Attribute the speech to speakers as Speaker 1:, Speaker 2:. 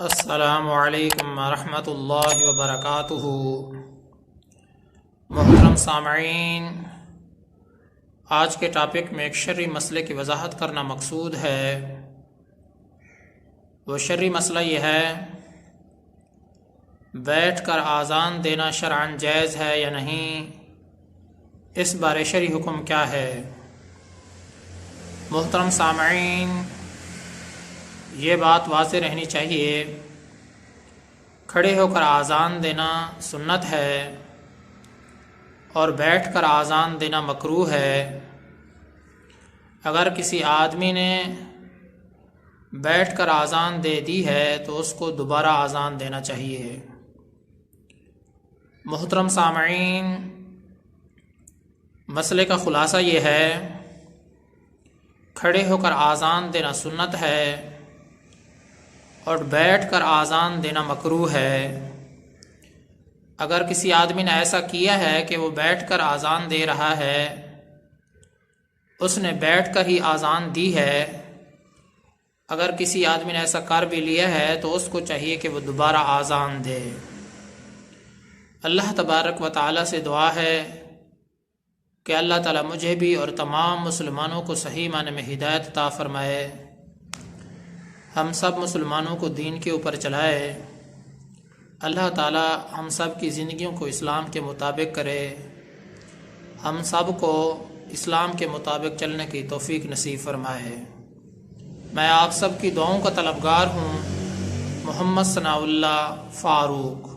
Speaker 1: السلام علیکم ورحمۃ اللہ وبرکاتہ۔ محترم سامعین، آج کے ٹاپک میں ایک شرعی مسئلے کی وضاحت کرنا مقصود ہے۔ وہ شرعی مسئلہ یہ ہے، بیٹھ کر اذان دینا شرعاً جائز ہے یا نہیں، اس بارے شرعی حکم کیا ہے۔ محترم سامعین، یہ بات واضح رہنی چاہیے، کھڑے ہو کر اذان دینا سنت ہے اور بیٹھ کر اذان دینا مکروہ ہے۔ اگر کسی آدمی نے بیٹھ کر اذان دے دی ہے تو اس کو دوبارہ اذان دینا چاہیے۔ محترم سامعین، مسئلے کا خلاصہ یہ ہے، کھڑے ہو کر اذان دینا سنت ہے اور بیٹھ کر اذان دینا مکروہ ہے۔ اگر کسی آدمی نے ایسا کیا ہے کہ وہ بیٹھ کر اذان دے رہا ہے، اس نے بیٹھ کر ہی اذان دی ہے، اگر کسی آدمی نے ایسا کر بھی لیا ہے تو اس کو چاہیے کہ وہ دوبارہ اذان دے۔ اللہ تبارک و تعالی سے دعا ہے کہ اللہ تعالی مجھے بھی اور تمام مسلمانوں کو صحیح معنی میں ہدایت عطا فرمائے، ہم سب مسلمانوں کو دین کے اوپر چلائے۔ اللہ تعالی ہم سب کی زندگیوں کو اسلام کے مطابق کرے، ہم سب کو اسلام کے مطابق چلنے کی توفیق نصیب فرمائے۔ میں آپ سب کی دعاؤں کا طلبگار ہوں۔ محمد ثناء اللہ فاروق۔